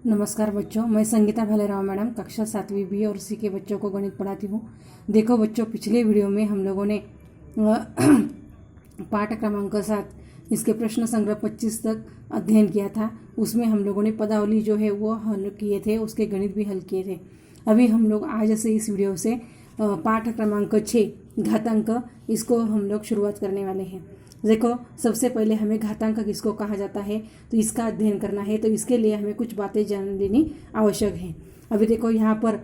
नमस्कार बच्चों, मैं संगीता भालेराव मैडम कक्षा 7वीं बी और सी के बच्चों को गणित पढ़ाती हूँ। देखो बच्चों, पिछले वीडियो में हम लोगों ने पाठ क्रमांक 7 इसके प्रश्न संग्रह 25 तक अध्ययन किया था। उसमें हम लोगों ने पदावली जो है वो हल किए थे, उसके गणित भी हल किए थे। अभी हम लोग आज से इस वीडियो से पाठ क्रमांक 6 घातांक, इसको हम लोग शुरुआत करने वाले हैं। देखो, सबसे पहले हमें घातांक किसको कहा जाता है तो इसका अध्ययन करना है, तो इसके लिए हमें कुछ बातें जान लेनी आवश्यक है। अभी देखो, यहाँ पर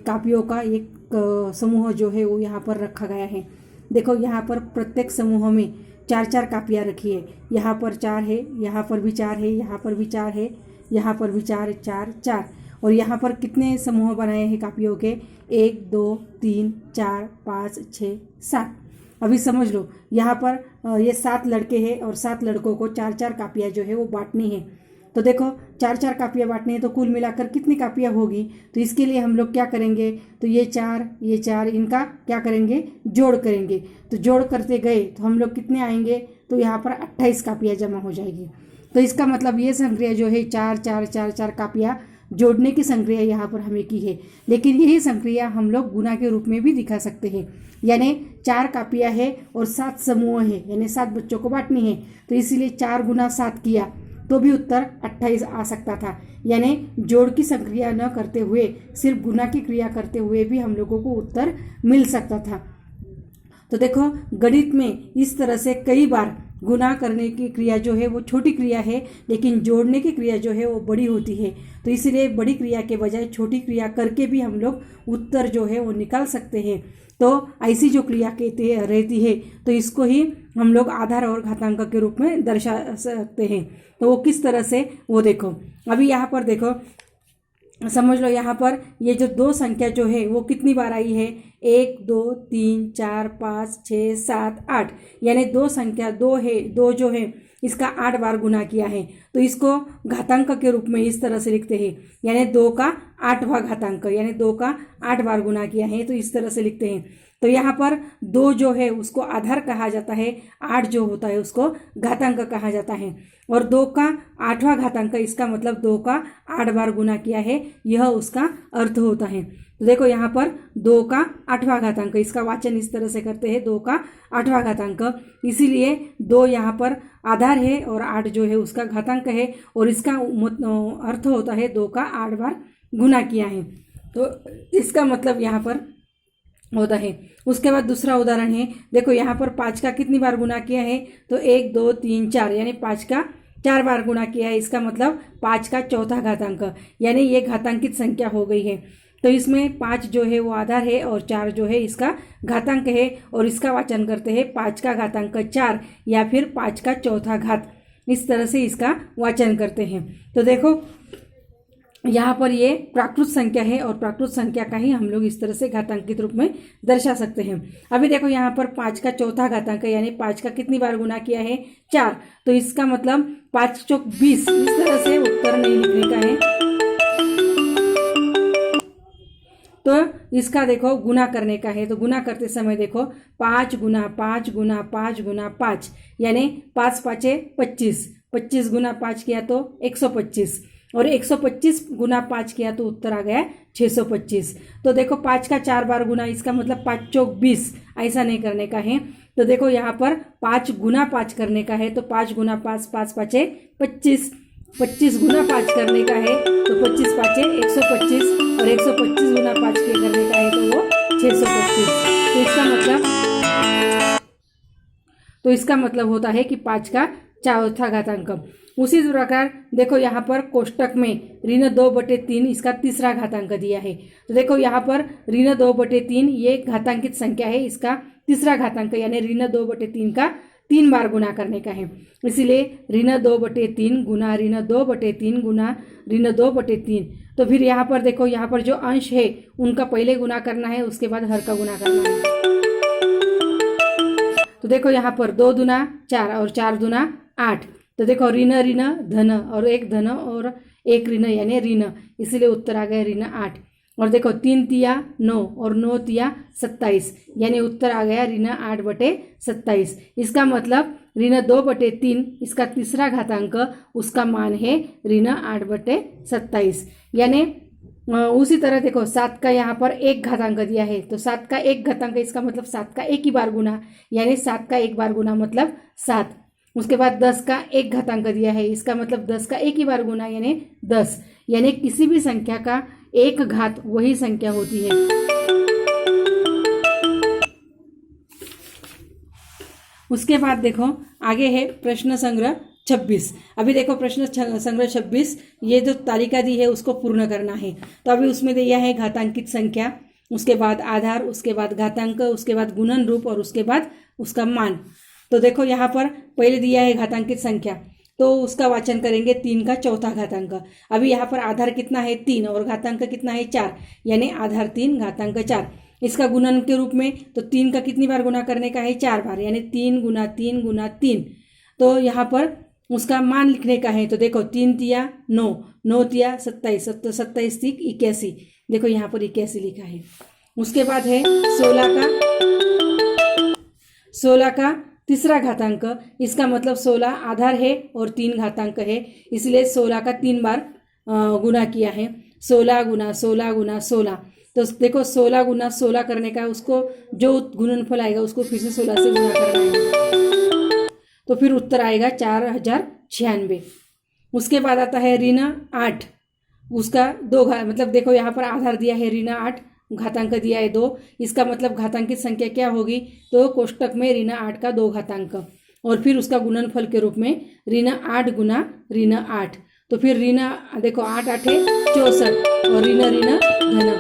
कापियों का एक समूह जो है वो यहाँ पर रखा गया है। देखो, यहाँ पर प्रत्येक समूह में 4-4 कापियाँ रखी है। यहाँ पर 4 है, यहाँ पर भी 4 है, यहाँ पर भी 4 है, यहाँ पर भी 4, 4, 4। और यहाँ पर कितने समूह बनाए हैं कापियों के? 1, 2, 3, 4, 5, 6, 7। अभी समझ लो, यहाँ पर ये 7 लड़के हैं और 7 लड़कों को 4-4 कापियाँ जो है वो बांटनी है। तो देखो, 4-4 कापियाँ बांटनी है तो कुल मिलाकर कितनी कापियाँ होगी? तो इसके लिए हम लोग क्या करेंगे, तो ये 4 इनका क्या करेंगे, जोड़ करेंगे। तो जोड़ करते गए तो हम लोग कितने आएंगे, तो यहाँ पर 28 कापियाँ जमा हो जाएगी। तो इसका मतलब ये संक्रिया जो है 4-4-4-4 कापियाँ जोड़ने की संक्रिया यहाँ पर हमें की है। लेकिन यही संक्रिया हम लोग गुना के रूप में भी दिखा सकते हैं। यानी 4 कापियाँ है और 7 समूह है, यानी 7 बच्चों को बांटनी है। तो इसीलिए 4 गुना 7 किया तो भी उत्तर 28 आ सकता था। यानी जोड़ की संक्रिया न करते हुए सिर्फ गुना की क्रिया करते हुए भी हम लोगों को उत्तर मिल सकता था। तो देखो, गणित में इस तरह से कई बार गुना करने की क्रिया जो है वो छोटी क्रिया है, लेकिन जोड़ने की क्रिया जो है वो बड़ी होती है। तो इसलिए बड़ी क्रिया के बजाय छोटी क्रिया करके भी हम लोग उत्तर जो है वो निकाल सकते हैं। तो ऐसी जो क्रिया कहती रहती है तो इसको ही हम लोग आधार और घातांक के रूप में दर्शा सकते हैं। तो वो किस तरह से, वो देखो। अभी यहाँ पर देखो, समझ लो, यहाँ पर ये जो 2 संख्या जो है वो कितनी बार आई है? 1, 2, 3, 4, 5, 6, 7, 8। यानी 2 संख्या 2 है, 2 जो है इसका 8 बार गुना किया है। तो इसको घातांक के रूप में इस तरह से लिखते हैं, यानी 2 का 8वां घातांक, यानी 2 का 8 बार गुना किया है, तो इस तरह से लिखते हैं। तो यहाँ पर 2 जो है उसको आधार कहा जाता है, 8 जो होता है उसको घातांक कहा जाता है। और 2 का 8वां घातांक, इसका मतलब 2 का 8 बार गुना किया है, यह उसका अर्थ होता है। तो देखो, यहाँ पर 2 का 8वां घातांक, इसका वाचन इस तरह से करते हैं, 2 का 8वां घातांक। इसीलिए 2 यहाँ पर आधार है और 8 जो है उसका घातांक है, और इसका अर्थ होता है 2 का 8 बार गुना किया है। तो इसका मतलब यहाँ पर होता है। उसके बाद दूसरा उदाहरण है, देखो यहाँ पर 5 का कितनी बार गुना किया है, तो 1, 2, 3, 4, यानी 5 का 4 बार गुना किया है। इसका मतलब 5 का 4था घातांक, यानी ये घातांकित संख्या हो गई है। तो इसमें 5 जो है वो आधार है और 4 जो है इसका घातांक है, और इसका वाचन करते हैं 5 का घातांक 4 या फिर 5 का 4था घात। इस तरह से इसका वाचन करते हैं। तो देखो, यहाँ पर ये प्राकृत संख्या है और प्राकृत संख्या का ही हम लोग इस तरह से घातांकित रूप में दर्शा सकते हैं। अभी देखो, यहाँ पर 5 का 4था घातांक, यानी 5 का कितनी बार गुना किया है? 4। तो इसका मतलब 5 चौक 20, इस तरह से उत्तर नहीं लिखने का है। तो इसका देखो गुना करने का है। तो गुना करते समय देखो, 5 गुना 5 गुना 5 गुना 5, यानी 5 5 25, 25 गुना 5 किया तो 125, और 125 गुना 5 किया तो उत्तर आ गया 625। तो देखो, 5 का 4 बार गुना, इसका मतलब 5 चौक 20, ऐसा नहीं करने का है। तो देखो, यहाँ पर 5 गुना 5 करने का है, तो 5 गुना 5, 5 5 25, 25 गुना 5 करने का है, तो 25 5 125, और 125 गुना 5 के करने का है तो वो 625। तो इसका मतलब होता है कि 5 का 4था घातांक। उसी प्रकार देखो, यहाँ पर कोष्टक में -2/3 इसका 3रा घातांक दिया है। तो देखो, यहाँ पर -2/3 ये घातांकित संख्या है, इसका 3रा घातांक, यानी -2/3 का 3 बार गुना करने का है। इसीलिए -2/3 गुना -2/3 गुना -2/3। तो फिर यहाँ पर देखो, यहाँ पर जो अंश है उनका पहले गुना करना है, उसके बाद हर का गुना करना है। तो देखो, यहाँ पर 2 दूना 4 और 4 दूना 8। तो देखो, ऋण ऋण धन, और 1 धन और 1 ऋण, यानी ऋण, इसीलिए उत्तर आ गया ऋण 8। और देखो 3 तिया 9 और 9 तिया 27, यानी उत्तर आ गया ऋण 8/27। इसका मतलब ऋण 2/3, इसका तीसरा घातांक, उसका मान है ऋण 8/27। यानी उसी तरह देखो 7 का यहाँ पर 1 घातांक दिया है, तो 7 का 1 घातांक, इसका मतलब 7 का 1 ही बार गुना, यानी 7 का 1 बार गुना मतलब 7। उसके बाद 10 का 1 घातांक दिया है, इसका मतलब 10 का 1 ही बार गुना यानी 10। यानी किसी भी संख्या का 1 घात वही संख्या होती है। उसके बाद देखो आगे है प्रश्न संग्रह 26। अभी देखो प्रश्न संग्रह 26, ये जो तालिका दी है उसको पूर्ण करना है। तो अभी उसमें दिया है घातांकित संख्या, उसके बाद आधार, उसके बाद घातांक, उसके बाद गुणन रूप और उसके बाद उसका मान। तो देखो यहाँ पर पहले दिया है घातांकित संख्या, तो उसका वाचन करेंगे 3 का चौथा घातांक। अभी यहाँ पर आधार कितना है 3 और घातांक कितना है 4, यानी आधार 3 घातांक 4। इसका गुणन के रूप में तो 3 का कितनी बार गुना करने का है 4 बार, यानी 3 गुना 3 गुना 3। तो यहाँ पर उसका मान लिखने का है, तो देखो 3 तिया 9, 9 तिया 27, 27 तिक 81, देखो यहाँ पर 81 लिखा है। उसके बाद है 16 का तीसरा घातांक, इसका मतलब 16 आधार है और 3 घातांक है, इसलिए 16 का 3 बार गुना किया है, 16 गुना 16 गुना 16। तो देखो 16 गुना 16 करने का, उसको जो गुणनफल आएगा उसको फिर से 16 से गुना करना है, तो फिर उत्तर आएगा 4096। उसके बाद आता है ऋण 8, उसका 2 मतलब देखो यहाँ पर आधार दिया है ऋण 8, घातांक दिया है 2, इसका मतलब घातांकित संख्या क्या होगी, तो कोष्टक में ऋण 8 का 2 घातांक और फिर उसका गुणनफल के रूप में ऋण 8 गुना ऋण 8। तो फिर ऋण देखो 8 8 64 और ऋण ऋण धन